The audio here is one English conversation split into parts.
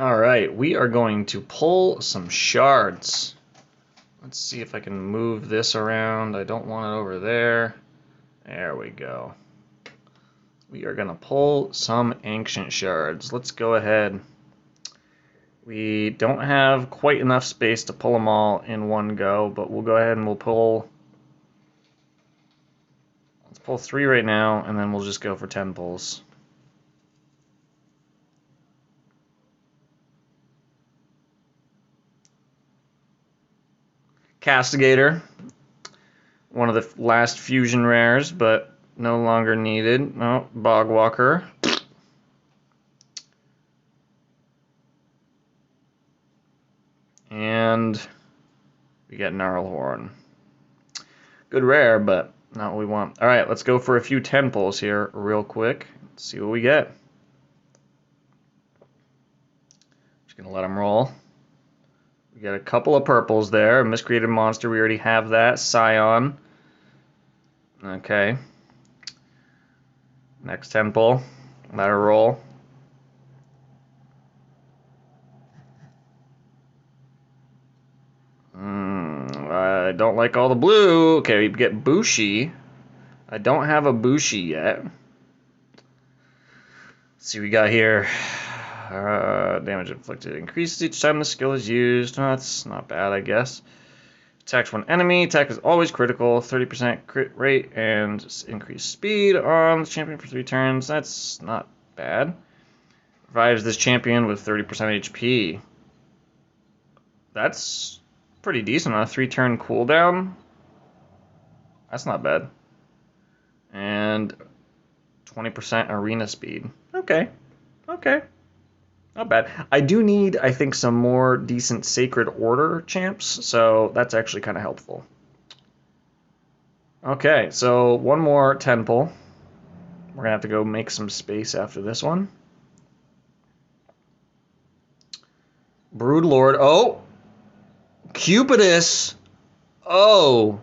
All right, we are going to pull some shards. Let's see if I can move this around. I don't want it over there. There we go. We are going to pull some ancient shards. Let's go ahead. We don't have quite enough space to pull them all in one go, but we'll go ahead and we'll pull. Let's pull 3 right now, and then we'll just go for 10 pulls. Castigator, one of the last fusion rares, but no longer needed. No, Bogwalker. And we get Gnarlhorn. Good rare, but not what we want. All right, let's go for a few 10 pulls here real quick. Let's see what we get. Just going to let them roll. We got a couple of purples there. Miscreated Monster, we already have that. Scion. Okay. Next 10 pull. Let her roll. I don't like all the blue. Okay, we get Bushi. I don't have a Bushi yet. Let's see what we got here. Damage inflicted increases each time the skill is used. Oh, that's not bad, I guess. Attacks one enemy. Attack is always critical. 30% crit rate and increased speed on the champion for 3 turns. That's not bad. Revives this champion with 30% HP. That's pretty decent on a 3-turn cooldown. That's not bad. And 20% arena speed. Okay. Not bad. I do need, I think, some more decent Sacred Order champs, so that's actually kind of helpful. Okay, so one more 10 pull. We're going to have to go make some space after this one. Broodlord. Oh! Cupidus! Oh!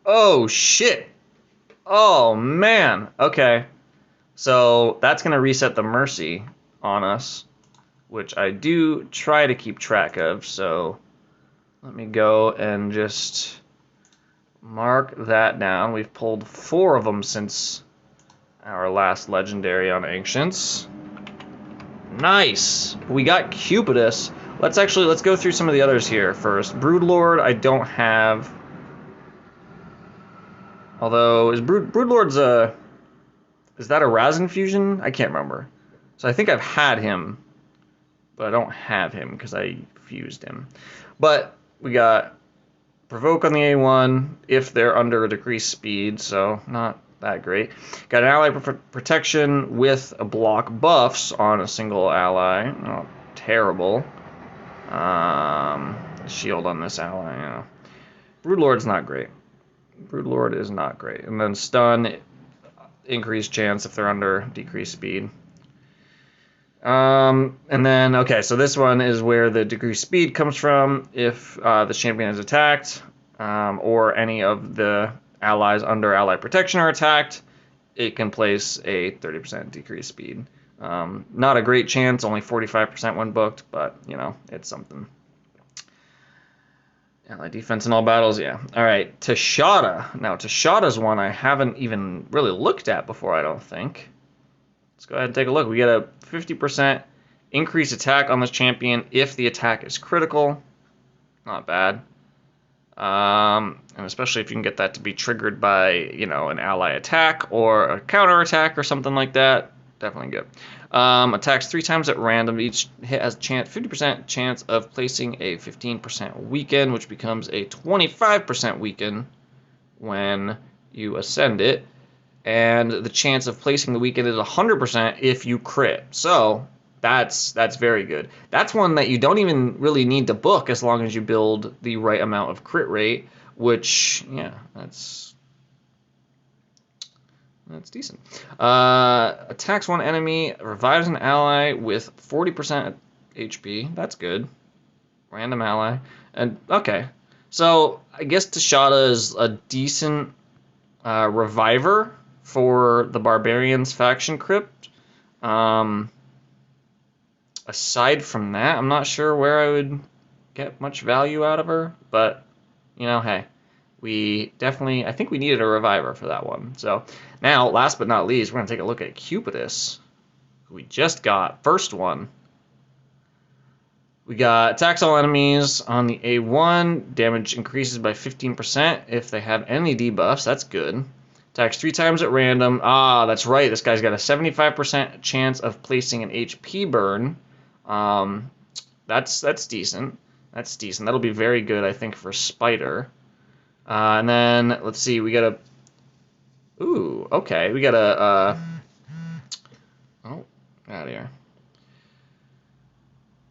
Oh, shit! Oh, man! Okay. So that's going to reset the Mercy on us, which I do try to keep track of, so let me go and just mark that down. We've pulled 4 of them since our last legendary on Ancients. Nice! We got Cupidus. Let's go through some of the others here first. Broodlord I don't have. Although, is Broodlord's is that a Razin fusion? I can't remember. So I think I've had him, but I don't have him because I fused him. But we got Provoke on the A1 if they're under a decreased speed, so not that great. Got an ally protection with a block buffs on a single ally. Oh, terrible. Shield on this ally, you know. Broodlord's not great. Broodlord is not great. And then stun, increased chance if they're under decreased speed. And then, okay, so this one is where the decreased speed comes from if the champion is attacked, or any of the allies under ally protection are attacked, it can place a 30% decreased speed. Not a great chance, only 45% when booked, but, you know, it's something. Ally defense in all battles, yeah. All right, Tashada. Now, Tashada's one I haven't even really looked at before, I don't think. Let's go ahead and take a look. We get a 50% increased attack on this champion if the attack is critical. Not bad. And especially if you can get that to be triggered by, you know, an ally attack or a counter attack or something like that. Definitely good. Attacks 3 times at random. Each hit has a 50% chance of placing a 15% weaken, which becomes a 25% weaken when you ascend it. And the chance of placing the weaken is 100% if you crit. So that's very good. That's one that you don't even really need to book as long as you build the right amount of crit rate, which, yeah, that's decent. Attacks one enemy, revives an ally with 40% HP. That's good. Random ally. And okay, so I guess Tashada is a decent reviver for the Barbarians faction crypt. aside from that, I'm not sure where I would get much value out of her, but, you know, hey, we definitely, I think we needed a reviver for that one. So now, last but not least, we're going to take a look at Cupidus, who we just got. First one. We got attacks all enemies on the A1. Damage increases by 15% if they have any debuffs. That's good. Attacks 3 times at random. Ah, that's right. This guy's got a 75% chance of placing an HP burn. That's decent. That's decent. That'll be very good, I think, for Spider. And then, let's see, we got a... Ooh, okay. We got a... Oh, get out of here.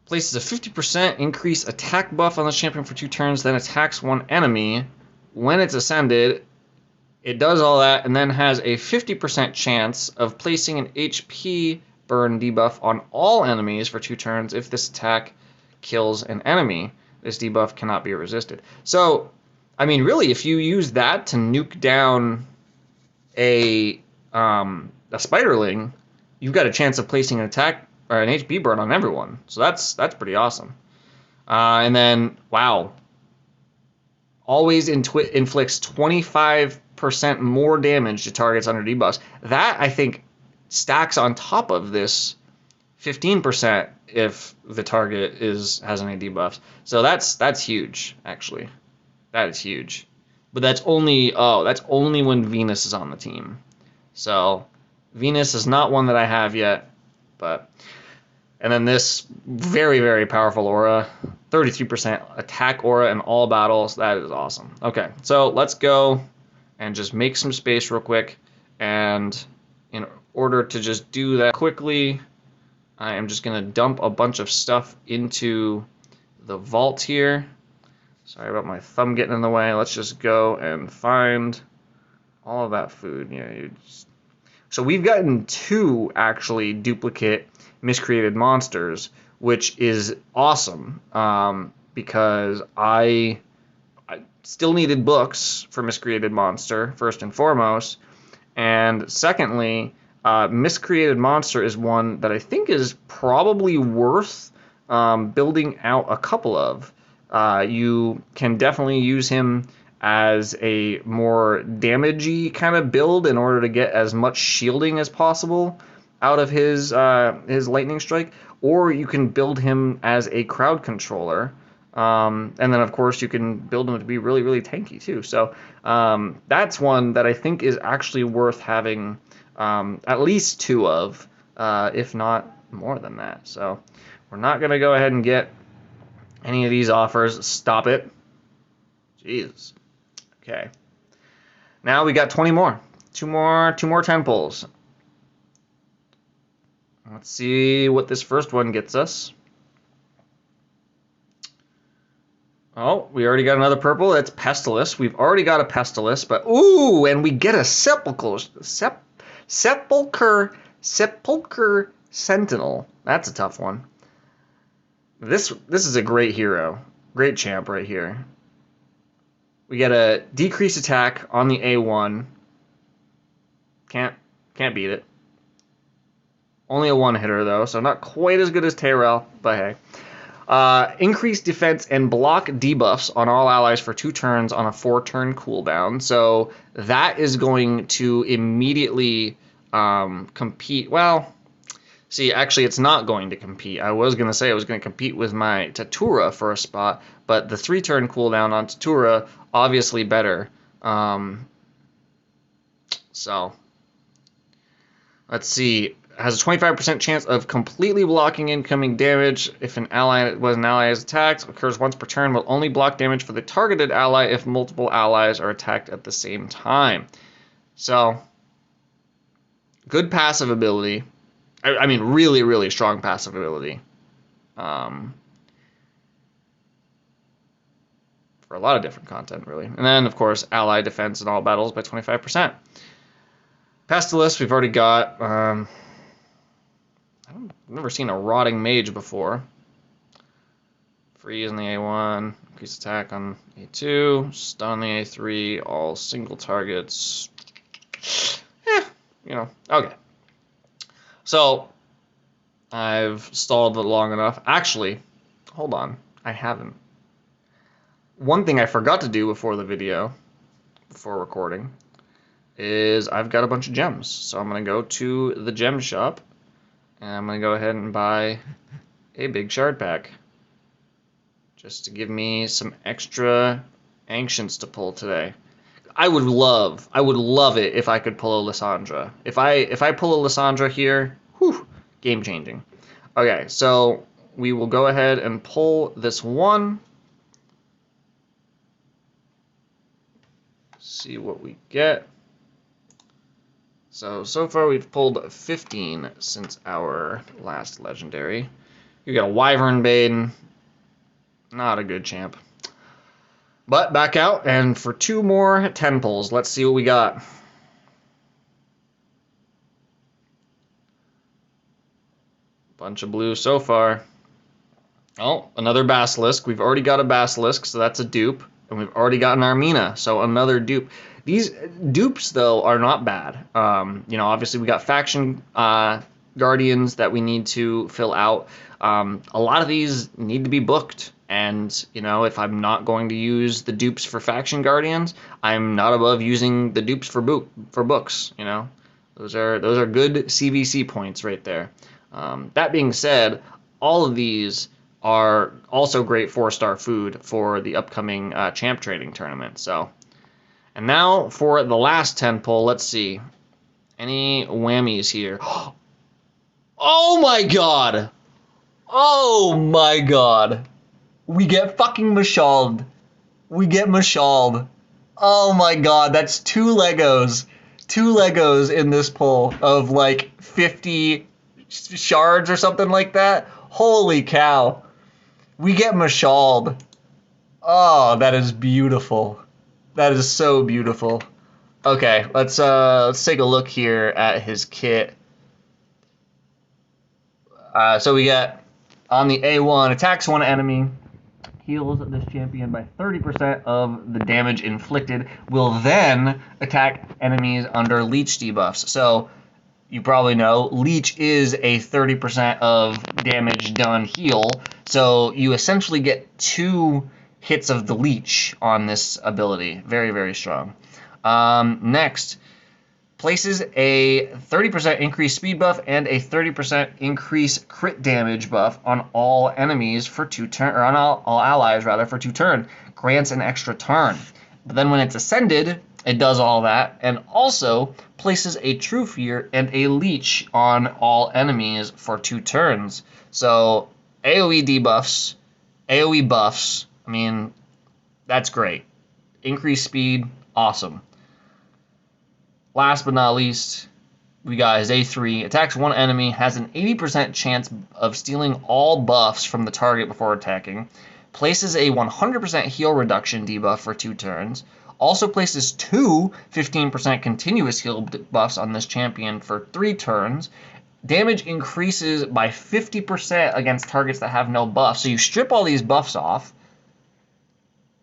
Places a 50% increased attack buff on the champion for 2 turns, then attacks one enemy. When it's ascended, it does all that, and then has a 50% chance of placing an HP burn debuff on all enemies for 2 turns if this attack kills an enemy. This debuff cannot be resisted. So, I mean, really, if you use that to nuke down a Spiderling, you've got a chance of placing an attack or an HP burn on everyone. So that's pretty awesome. And then, wow. Always inflicts 25% more damage to targets under debuffs. That, I think, stacks on top of this 15% if the target has any debuffs. So that's huge, actually. That is huge. But that's only when Venus is on the team. So Venus is not one that I have yet, but... And then this very, very powerful aura, 33% attack aura in all battles. That is awesome. Okay, so let's go and just make some space real quick. And in order to just do that quickly, I am just going to dump a bunch of stuff into the vault here. Sorry about my thumb getting in the way. Let's just go and find all of that food. Yeah. So we've gotten 2 actually duplicate miscreated monsters, which is awesome because I still needed books for miscreated monster first and foremost, and secondly, miscreated monster is one that I think is probably worth building out a couple of. You can definitely use him as a more damagey kind of build in order to get as much shielding as possible out of his lightning strike, or you can build him as a crowd controller, and then of course you can build him to be really, really tanky too. So that's one that I think is actually worth having at least 2 of, if not more than that. So we're not gonna go ahead and get any of these offers. Stop it. Jesus. Okay. Now we got 20 more. Two more temples. Let's see what this first one gets us. Oh, we already got another purple. That's Pestilus. We've already got a Pestilus, but ooh, and we get a Sepulcher Sentinel. That's a tough one. This is a great hero. Great champ right here. We get a decreased attack on the A1. Can't beat it. Only a 1-hitter, though, so not quite as good as Tyrell, but hey. Increased defense and block debuffs on all allies for 2 turns on a 4-turn cooldown. So that is going to immediately compete. Well, see, actually, it's not going to compete. I was going to say I was going to compete with my Tatura for a spot, but the 3-turn cooldown on Tatura, obviously better. So, let's see. Has a 25% chance of completely blocking incoming damage if an ally is attacked. Occurs once per turn. Will only block damage for the targeted ally if multiple allies are attacked at the same time. So, good passive ability. I mean, really, really strong passive ability. For a lot of different content, really. And then, of course, ally defense in all battles by 25%. Pestilus, we've already got... I've never seen a Rotting Mage before. Freeze on the A1, increase attack on A2, stun on the A3, all single targets. Okay. So, I've stalled it long enough. Actually, hold on. I haven't. One thing I forgot to do before the video, before recording, is I've got a bunch of gems. So I'm going to go to the gem shop, and I'm going to go ahead and buy a big shard pack. Just to give me some extra ancients to pull today. I would love it if I could pull a Lyssandra. If I pull a Lyssandra here, whew, game changing. Okay, so we will go ahead and pull this one. See what we get. So far we've pulled 15 since our last legendary. You got a Wyvern Bane. Not a good champ. But back out, and for 2 more 10 pulls, let's see what we got. Bunch of blue so far. Oh, another Basilisk. We've already got a Basilisk, so that's a dupe. And we've already got an Armina, so another dupe. These dupes, though, are not bad. Obviously we got faction guardians that we need to fill out. A lot of these need to be booked. And, if I'm not going to use the dupes for faction guardians, I'm not above using the dupes for books, Those are good CVC points right there. That being said, all of these are also great 4-star food for the upcoming champ trading tournament. So, and now for the last 10 pull, let's see. Any whammies here? Oh my god! Oh my god! We get fucking Mashald. We get Mashald. Oh my god, that's 2 Legos. 2 Legos in this pull of like 50 shards or something like that. Holy cow. We get Mashald. Oh, that is beautiful. That is so beautiful. Okay, let's take a look here at his kit. So we get on the A1, attacks 1 enemy, heals this champion by 30% of the damage inflicted, will then attack enemies under leech debuffs. So you probably know leech is a 30% of damage done heal, so you essentially get 2 hits of the leech on this ability. Very, very strong. Next, places a 30% increased speed buff and a 30% increased crit damage buff on all enemies for 2 turn, or on all allies rather, for 2 turn. Grants an extra turn. But then when it's ascended, it does all that, and also places a True Fear and a Leech on all enemies for 2 turns. So AoE debuffs, AoE buffs, I mean, that's great. Increased speed, awesome. Last but not least, we got his A3. Attacks 1 enemy, has an 80% chance of stealing all buffs from the target before attacking. Places a 100% heal reduction debuff for 2 turns. Also places 2 15% continuous heal buffs on this champion for 3 turns. Damage increases by 50% against targets that have no buff. So you strip all these buffs off,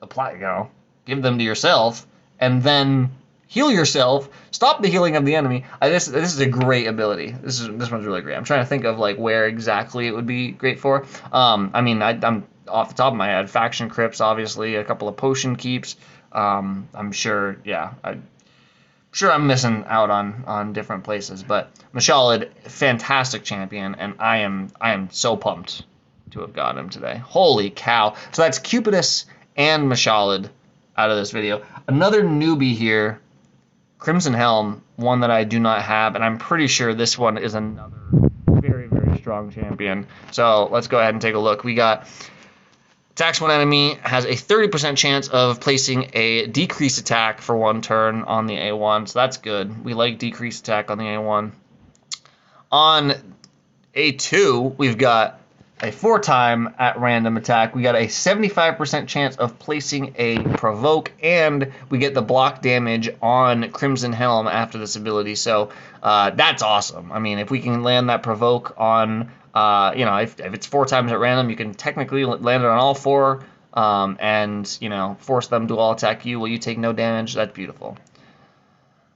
apply, give them to yourself, and then heal yourself, stop the healing of the enemy. This is a great ability. This one's really great. I'm trying to think of like where exactly it would be great for. I'm off the top of my head, faction crypts, obviously, a couple of potion keeps. I'm sure, yeah, I'm missing out on different places, but Mashald, fantastic champion, and I am so pumped to have got him today. Holy cow! So that's Cupidus and Mashald out of this video. Another newbie here, Crimson Helm, one that I do not have, and I'm pretty sure this one is another very, very strong champion. So let's go ahead and take a look. We got attacks 1 enemy, has a 30% chance of placing a decreased attack for 1 turn on the A1, so that's good. We like decreased attack on the A1. On A2, we've got a 4-time at random attack. We got a 75% chance of placing a provoke, and we get the block damage on Crimson Helm after this ability. So that's awesome. I mean, if we can land that provoke on, if it's 4 times at random, you can technically land it on all 4, and force them to all attack you while you take no damage. That's beautiful.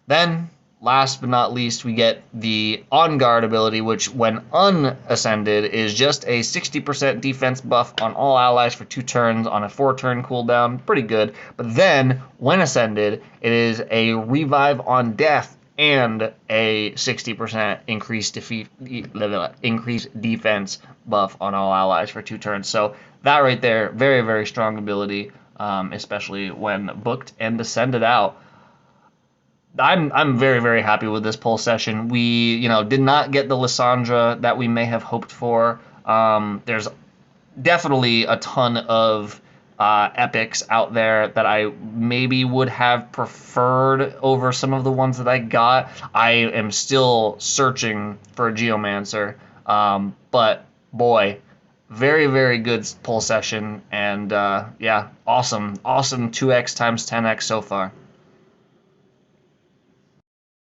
Then last but not least, we get the On Guard ability, which when unascended is just a 60% defense buff on all allies for 2 turns on a 4-turn cooldown. Pretty good. But then, when ascended, it is a revive on death and a 60% increased defense buff on all allies for 2 turns. So that right there, very, very strong ability, especially when booked and ascended out. I'm very, very happy with this poll session. We, did not get the Lyssandra that we may have hoped for. There's definitely a ton of epics out there that I maybe would have preferred over some of the ones that I got. I am still searching for a Geomancer, but boy, very, very good poll session, and yeah, awesome 2x times 10x so far.